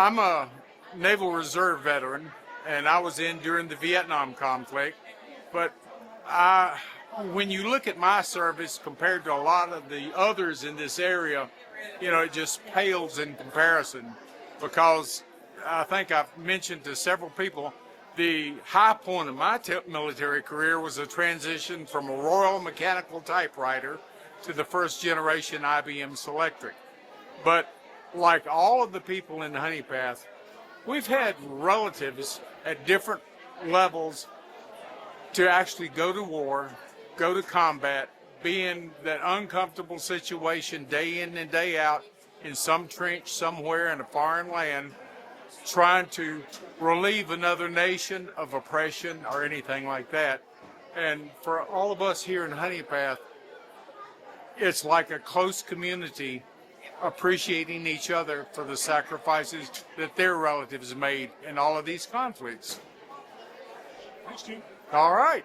I'm a Naval Reserve veteran, and I was in during the Vietnam conflict. But I, when you look at my service compared to a lot of the others in this area, it just pales in comparison because I think I've mentioned to several people the high point of my military career was a transition from a Royal Mechanical typewriter to the first generation IBM Selectric. But like all of the people in the Honea Path, we've had relatives at different levels to actually go to war, go to combat, be in that uncomfortable situation day in and day out in some trench somewhere in a foreign land, trying to relieve another nation of oppression or anything like that. And for all of us here in Honea Path, it's like a close community appreciating each other for the sacrifices that their relatives made in all of these conflicts. Thanks, Jim. All right.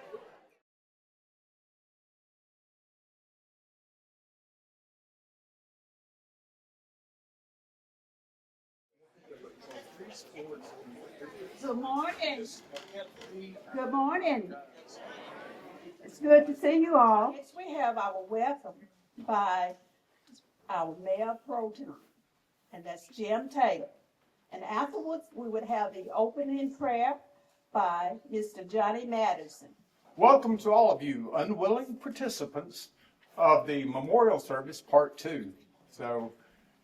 Good morning. Good morning. It's good to see you all. Next, we have our welcome by our Mayor Pro Tem, and that's Jim Taylor. And afterwards, we would have the opening prayer by Mr. Johnny Madison. Welcome to all of you unwilling participants of the memorial service part 2. So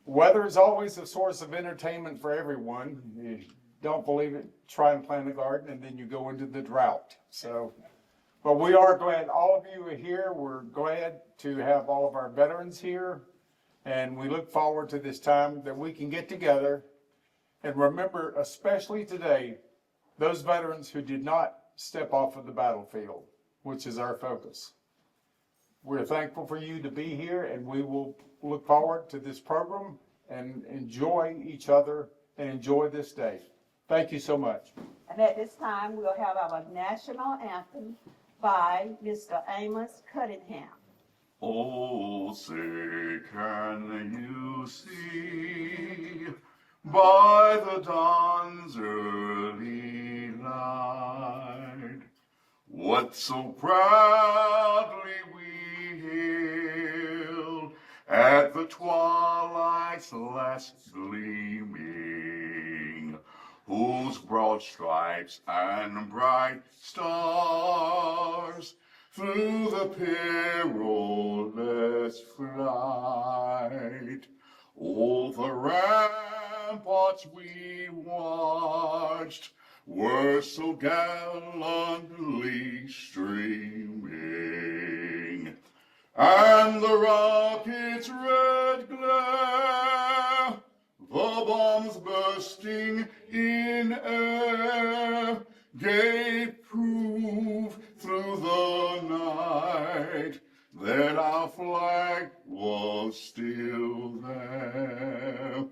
weather is always a source of entertainment for everyone. You don't believe it, try and plant a garden and then you go into the drought. But we are glad all of you are here. We're glad to have all of our veterans here, and we look forward to this time that we can get together and remember, especially today, those veterans who did not step off of the battlefield, which is our focus. We're thankful for you to be here, and we will look forward to this program and enjoy each other and enjoy this day. Thank you so much. And at this time, we'll have our national anthem by Mr. Amos Cunningham. Oh, say, can you see by the dawn's early light what so proudly we hailed at the twilight's last gleaming, whose broad stripes and bright stars through the perilous flight over ramparts we watched were so gallantly streaming, and the rocket's red glare, the bombs bursting in air, gave proof through the night that our flag was still there.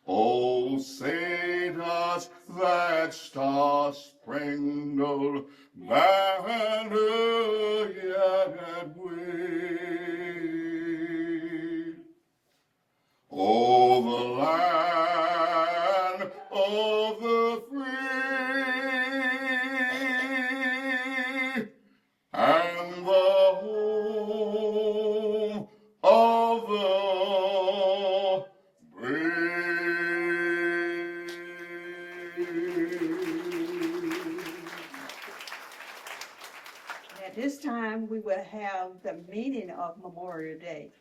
Oh, say does that star-spangled banner yet wave? Oh, the land of the free and the home of the brave. At this time, we will have the meaning of Memorial Day.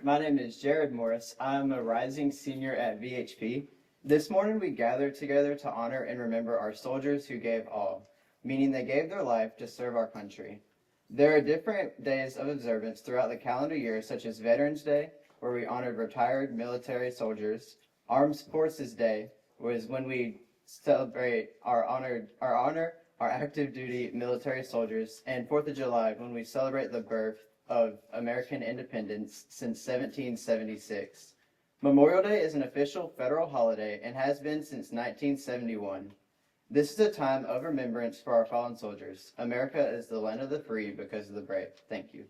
My name is Jared Morris. I'm a rising senior at VHP. This morning we gathered together to honor and remember our soldiers who gave all, meaning they gave their life to serve our country. There are different days of observance throughout the calendar year, such as Veterans Day, where we honored retired military soldiers. Armed Forces Day was when we celebrate our active duty military soldiers, and 4th of July when we celebrate the birth of American independence since 1776. Memorial Day is an official federal holiday and has been since 1971. This is a time of remembrance for our fallen soldiers. America is the land of the free because of the brave. Thank you.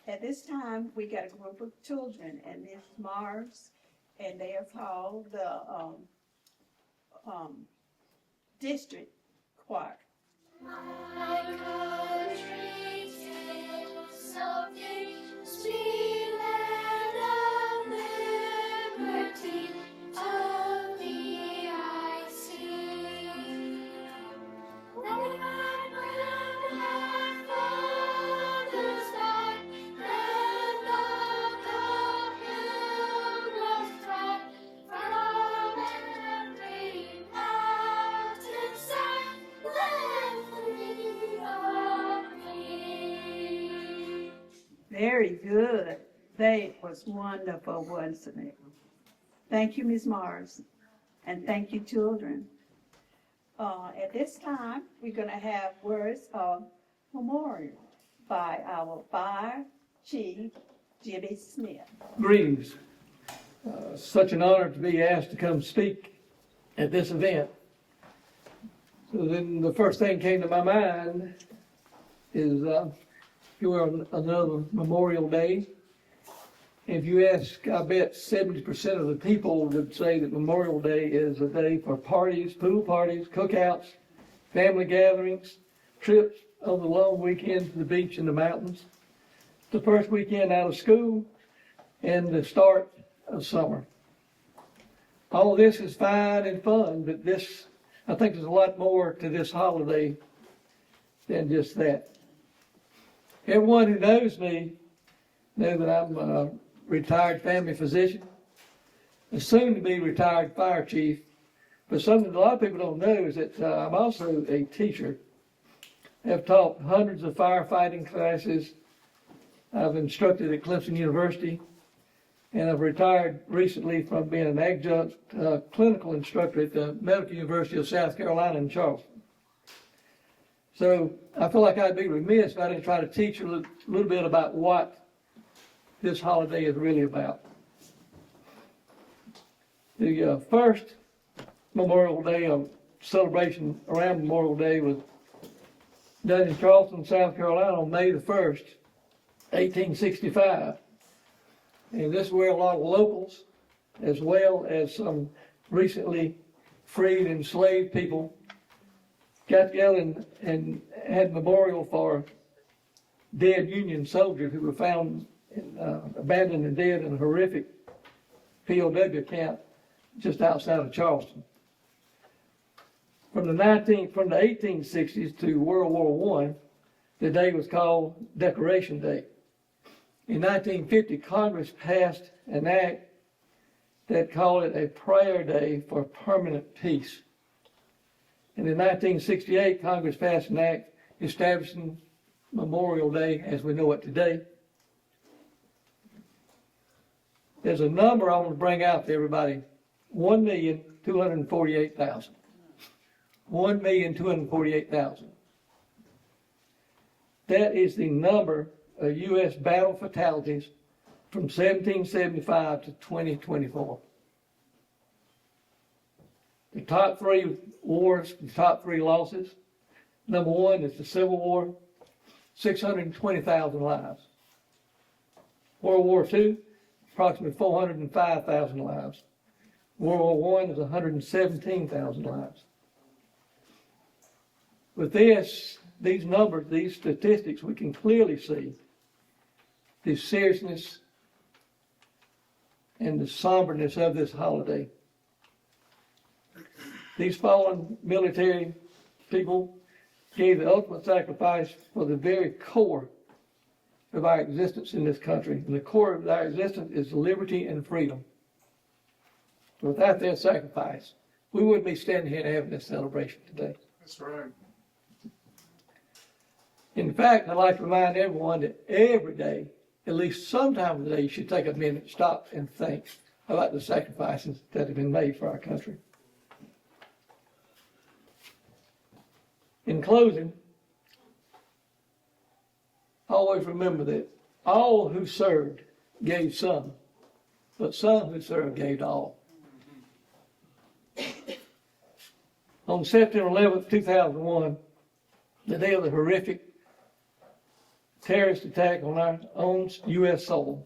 At this time, we got a group of children, and Miss Mars, and they are called the district choir. My country takes of thee, sweet land of liberty, of thee I sing. Land where my fathers died, land of the Pilgrim's pride, from every mountainside, land free of me. Very good. That was wonderful, wasn't it? Thank you, Ms. Mars, and thank you, children. At this time, we're going to have words of memorial by our Fire Chief, Jimmy Smith. Greetings. Such an honor to be asked to come speak at this event. So then the first thing came to my mind is you are on another Memorial Day. If you ask, I bet 70% of the people would say that Memorial Day is a day for parties, pool parties, cookouts, family gatherings, trips on the long weekend to the beach and the mountains, the first weekend out of school, and the start of summer. All this is fine and fun, but this, I think there's a lot more to this holiday than just that. Everyone who knows me knows that I'm a retired family physician, a soon-to-be retired fire chief, but something a lot of people don't know is that I'm also a teacher. I've taught hundreds of firefighting classes. I've instructed at Clemson University, and I've retired recently from being an adjunct clinical instructor at the Medical University of South Carolina in Charleston. So I feel like I'd be remiss if I didn't try to teach you a little bit about what this holiday is really about. The first Memorial Day celebration around Memorial Day was done in Charleston, South Carolina on May the 1st, 1865. And this is where a lot of locals, as well as some recently freed enslaved people, got together and had memorial for dead Union soldiers who were found abandoned and dead in a horrific POW camp just outside of Charleston. From the 1860s to World War I, the day was called Decoration Day. In 1950, Congress passed an act that called it a prayer day for permanent peace. And in 1968, Congress passed an act establishing Memorial Day as we know it today. There's a number I want to bring out to everybody, 1,248,000. 1,248,000. That is the number of U.S. battle fatalities from 1775 to 2024. The top three wars, the top three losses. Number one is the Civil War, 620,000 lives. World War II, approximately 405,000 lives. World War I is 117,000 lives. With these numbers, these statistics, we can clearly see the seriousness and the somberness of this holiday. These fallen military people gave the ultimate sacrifice for the very core of our existence in this country. And the core of our existence is liberty and freedom. Without their sacrifice, we wouldn't be standing here having this celebration today. That's right. In fact, I'd like to remind everyone that every day, at least sometime of the day, you should take a minute, stop, and think about the sacrifices that have been made for our country. In closing, always remember that all who served gave some, but some who served gave all. On September 11th, 2001, the day of the horrific terrorist attack on our own U.S. soil,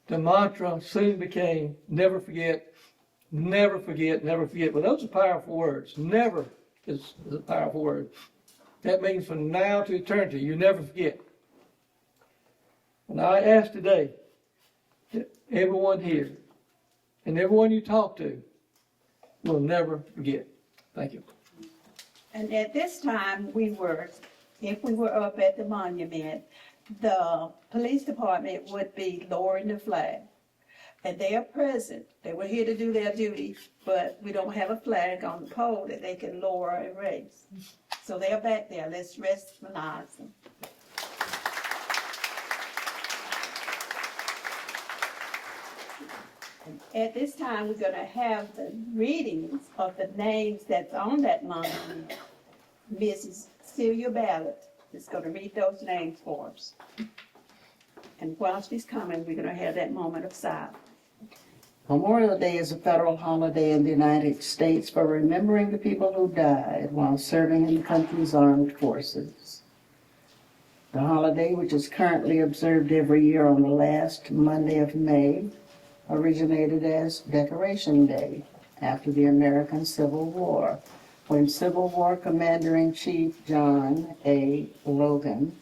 the mantra soon became, never forget, never forget, never forget. Well, those are powerful words. Never is a powerful word. That means from now to eternity, you never forget. And I ask today that everyone here and everyone you talk to will never forget. Thank you. And at this time, if we were up at the monument, the police department would be lowering the flag. And they are present. They were here to do their duty, but we don't have a flag on the pole that they can lower and raise. So they're back there. Let's recognize them. At this time, we're going to have the readings of the names that's on that monument. Mrs. Celia Ballard is going to read those names for us. And while she's coming, we're going to have that moment of silence. Memorial Day is a federal holiday in the United States for remembering the people who died while serving in the country's armed forces. The holiday, which is currently observed every year on the last Monday of May, originated as Decoration Day after the American Civil War, when Civil War Commander-in-Chief John A. Logan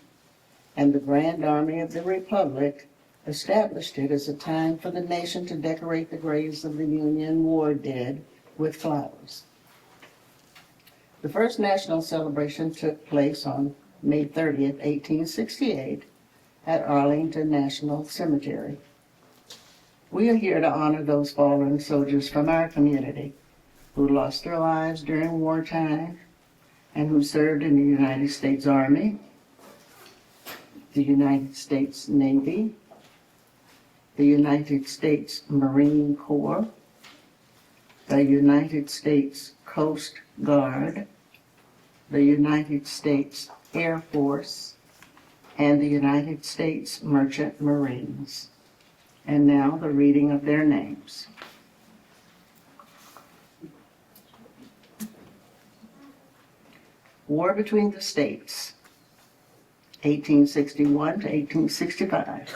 and the Grand Army of the Republic established it as a time for the nation to decorate the graves of the Union war dead with flowers. The first national celebration took place on May 30th, 1868, at Arlington National Cemetery. We are here to honor those fallen soldiers from our community who lost their lives during wartime and who served in the United States Army, the United States Navy, the United States Marine Corps, the United States Coast Guard, the United States Air Force, and the United States Merchant Marines. And now the reading of their names. War between the states, 1861 to 1865.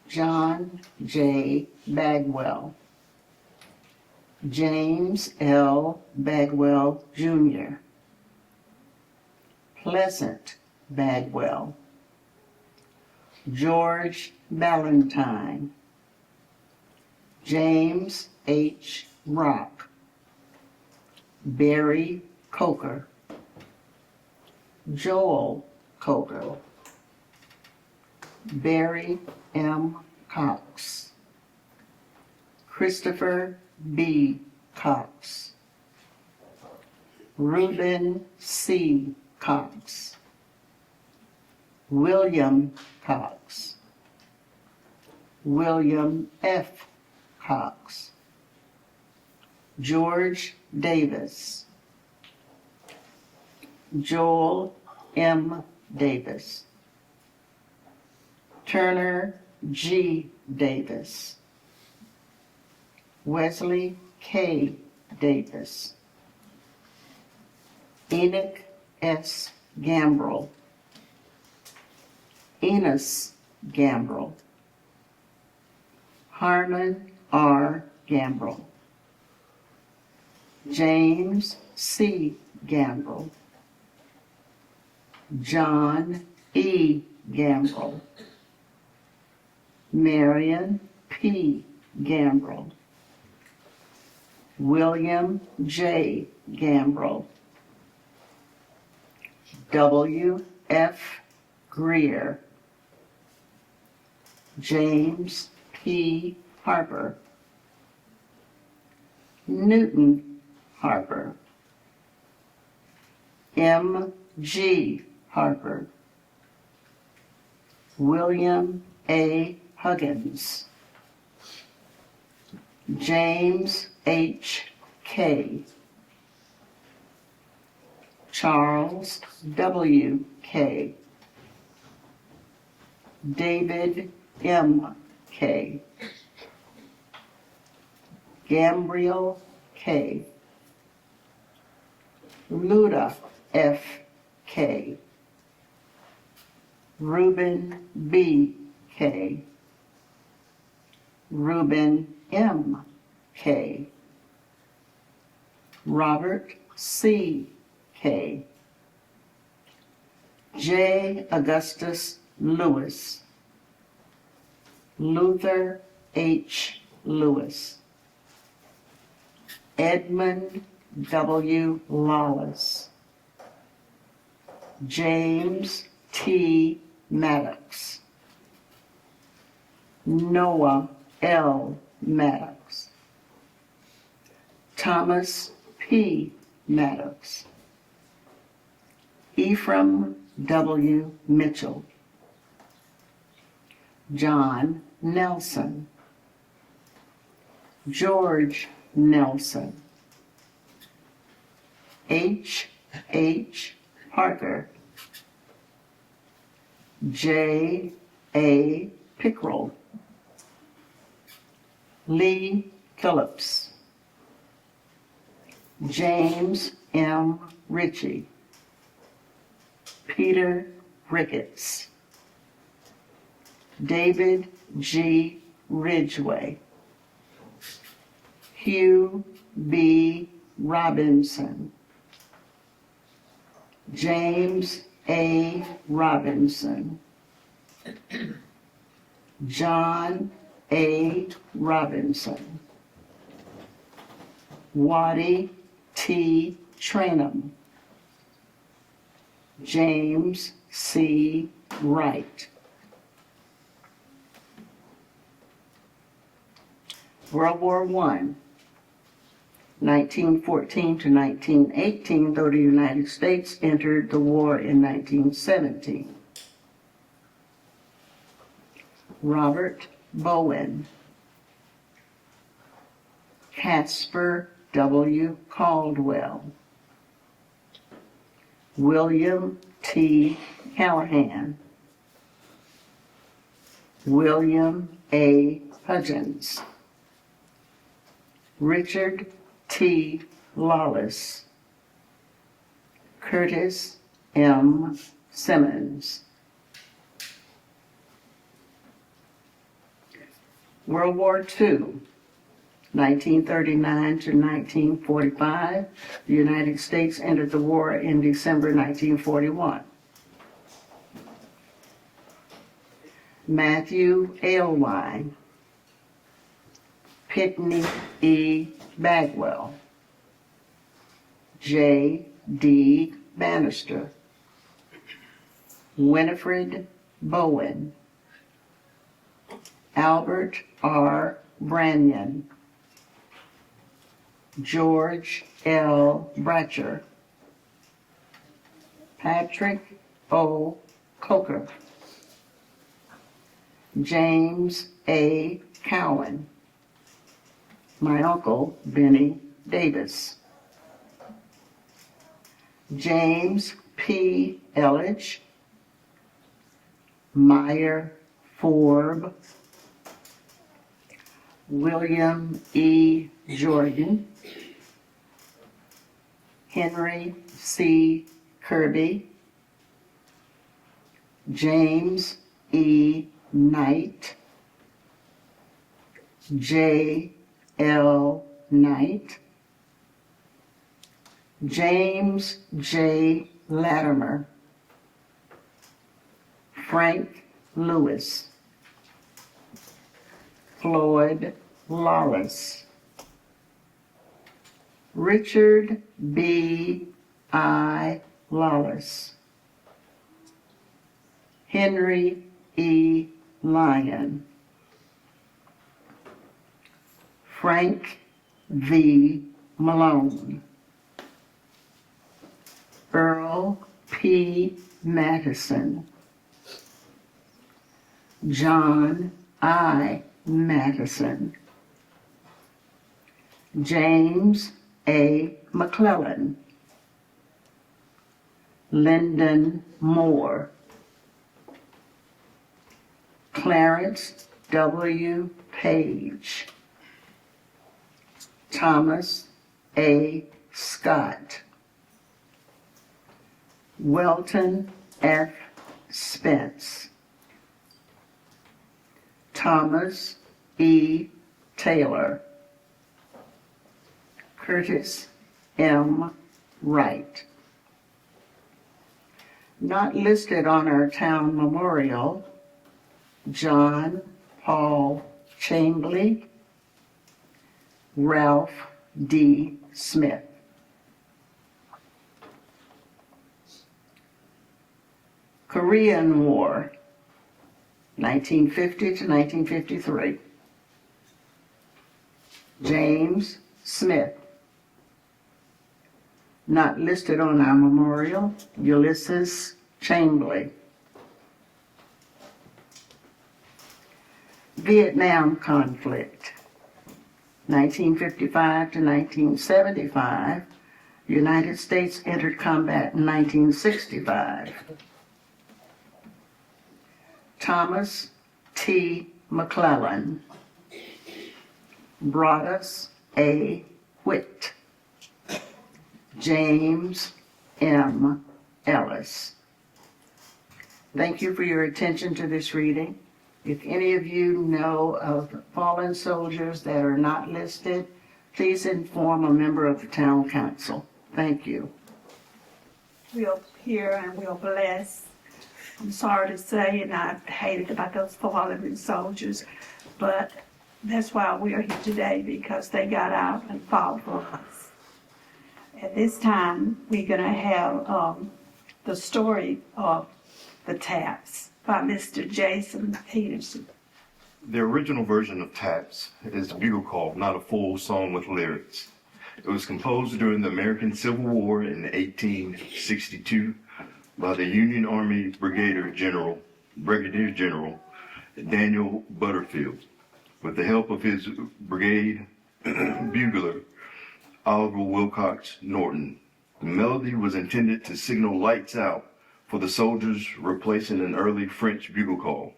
John J. Bagwell, James L. Bagwell, Jr., Pleasant Bagwell, George Ballantyne, James H. Rock, Barry Coker, Joel Coker, Barry M. Cox, Christopher B. Cox, Reuben C. Cox, William Cox, William F. Cox, George Davis, Joel M. Davis, Turner G. Davis, Wesley K. Davis, Enoch S. Gambrell, Enos Gambrell, Harmon R. Gambrell, James C. Gambrell, John E. Gambrell, Marion P. Gambrell, William J. Gambrell, W. F. Greer, James P. Harper, Newton Harper, M. G. Harper, William A. Huggins, James H. K., Charles W. K., David M. K., Gambriel K., Luda F. K., Reuben B. K., Reuben M. Kay, Robert C. Kay, J. Augustus Lewis, Luther H. Lewis, Edmund W. Lawless, James T. Maddox, Noah L. Maddox, Thomas P. Maddox, Ephraim W. Mitchell, John Nelson, George Nelson, H. H. Parker, J. A. Pickrell, Lee Phillips, James M. Ritchie, Peter Ricketts, David G. Ridgway, Hugh B. Robinson, James A. Robinson, John A. Robinson, Waddy T. Trainum, James C. Wright. World War I, 1914 to 1918, though the United States entered the war in 1917. Robert Bowen, Casper W. Caldwell, William T. Callahan, William A. Hudgens, Richard T. Lawless, Curtis M. Simmons. World War II, 1939 to 1945. The United States entered the war in December 1941. Matthew Alewine, Pitney E. Bagwell, J. D. Bannister, Winifred Bowen, Albert R. Branyan, George L. Bratcher, Patrick O. Coker, James A. Cowan, my uncle Benny Davis, James P. Elledge, Meyer Forb, William E. Jordan, Henry C. Kirby, James E. Knight, J. L. Knight, James J. Latimer, Frank Lewis, Floyd Lawless, Richard B. I. Lawless, Henry E. Lyon, Frank V. Malone, Earl P. Madison, John I. Madison, James A. McClellan, Lyndon Moore, Clarence W. Page, Thomas A. Scott, Welton F. Spence, Thomas E. Taylor, Curtis M. Wright. Not listed on our town memorial, John Paul Chambly, Ralph D. Smith. Korean War, 1950 to 1953. James Smith. Not listed on our memorial, Ulysses Chambly. Vietnam conflict, 1955 to 1975. United States entered combat in 1965. Thomas T. McClellan. Broadus A. Whitt. James M. Ellis. Thank you for your attention to this reading. If any of you know of fallen soldiers that are not listed, please inform a member of the town council. Thank you. We'll hear and we'll bless. I'm sorry to say, and I hated about those fallen soldiers, but that's why we're here today, because they got out and fought for us. At this time, we're going to have the story of the Taps by Mr. Jason Peterson. The original version of Taps is a bugle call, not a full song with lyrics. It was composed during the American Civil War in 1862 by the Union Army Brigadier General Daniel Butterfield, with the help of his brigade bugler, Oliver Wilcox Norton. The melody was intended to signal lights out for the soldiers, replacing an early French bugle call.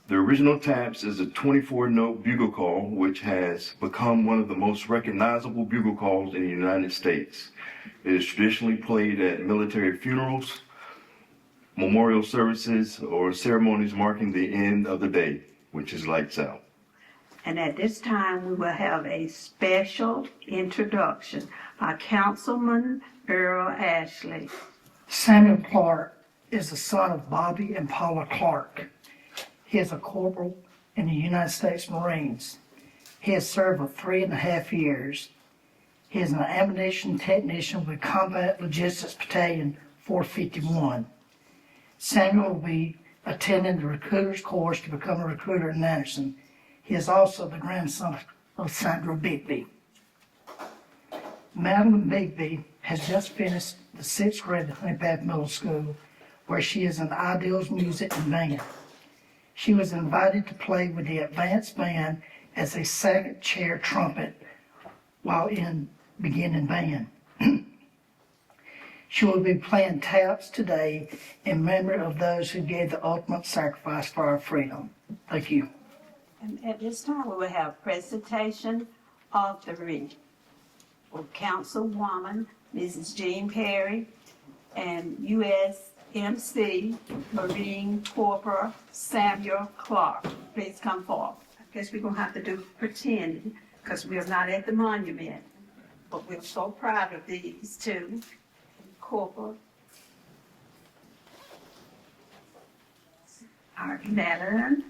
The original Taps is a 24-note bugle call, which has become one of the most recognizable bugle calls in the United States. It is traditionally played at military funerals, memorial services, or ceremonies marking the end of the day, which is lights out. And at this time, we will have a special introduction by Councilman Earl Ashley. Samuel Clark is the son of Bobby and Paula Clark. He is a corporal in the United States Marines. He has served for 3.5 years. He is an ammunition technician with Combat Logistics Battalion 451. Samuel will be attending the recruiter's course to become a recruiter in Anderson. He is also the grandson of Sandra Bigby. Madeline Bigby has just finished the 6th grade at Honea Path Middle School, where she is in Ideals Music and Band. She was invited to play with the advanced band as a second chair trumpet while in beginning band. She will be playing taps today in memory of those who gave the ultimate sacrifice for our freedom. Thank you. And at this time, we will have presentation of the reading for Councilwoman Mrs. Jean Perry and USMC Marine Corporal Samuel Clark. Please come forward. I guess we're going to have to do pretend because we're not at the monument, but we're so proud of these two. Corporal. All right, Madeline.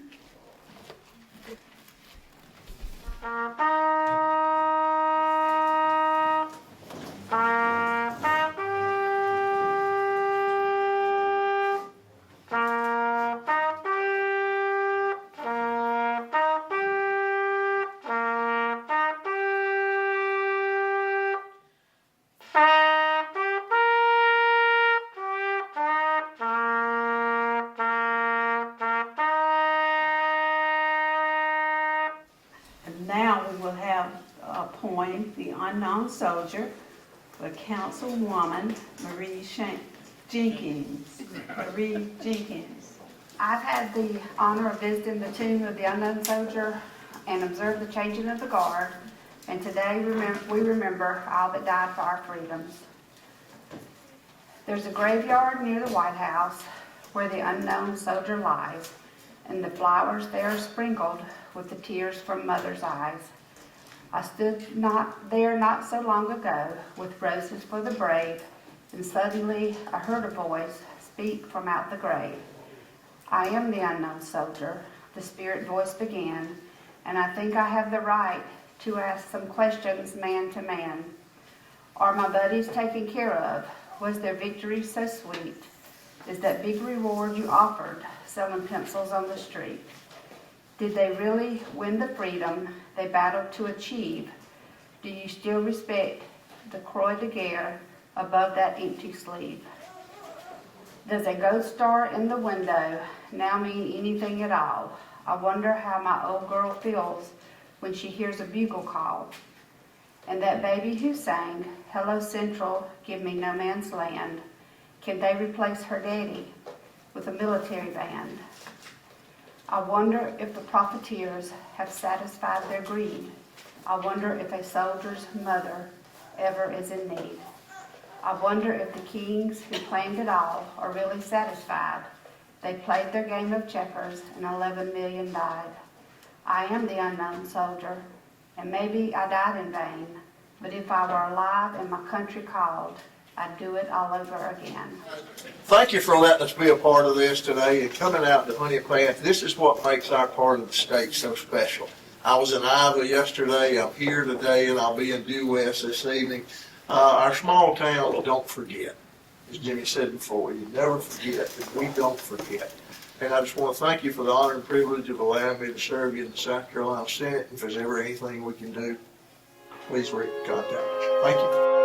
Now we will have appoint the unknown soldier for Councilwoman Jenkins. Marie Jenkins. I've had the honor of visiting the tomb of the unknown soldier and observed the changing of the guard. And today we remember all that died for our freedoms. There's a graveyard near the White House where the unknown soldier lies, and the flowers there are sprinkled with the tears from mother's eyes. I stood not so long ago with roses for the brave, and suddenly I heard a voice speak from out the grave. I am the unknown soldier, the spirit voice began, and I think I have the right to ask some questions man to man. Are my buddies taken care of? Was their victory so sweet? Is that big reward you offered selling pencils on the street? Did they really win the freedom they battled to achieve? Do you still respect the Croix de Guerre above that empty sleeve? Does a ghost star in the window now mean anything at all? I wonder how my old girl feels when she hears a bugle call. And that baby who sang, Hello Central, give me no man's land, can they replace her daddy with a military band? I wonder if the profiteers have satisfied their greed. I wonder if a soldier's mother ever is in need. I wonder if the kings who claimed it all are really satisfied. They played their game of checkers and 11 million died. I am the unknown soldier, and maybe I died in vain, but if I were alive and my country called, I'd do it all over again. Thank you for letting us be a part of this today and coming out to Honea Path. This is what makes our part of the state so special. I was in Iowa yesterday, I'm here today, and I'll be in Due West this evening. Our small towns don't forget. As Jimmy said before, you never forget, and we don't forget. And I just want to thank you for the honor and privilege of allowing me to serve you in the South Carolina Senate. If there's ever anything we can do, please contact us. Thank you.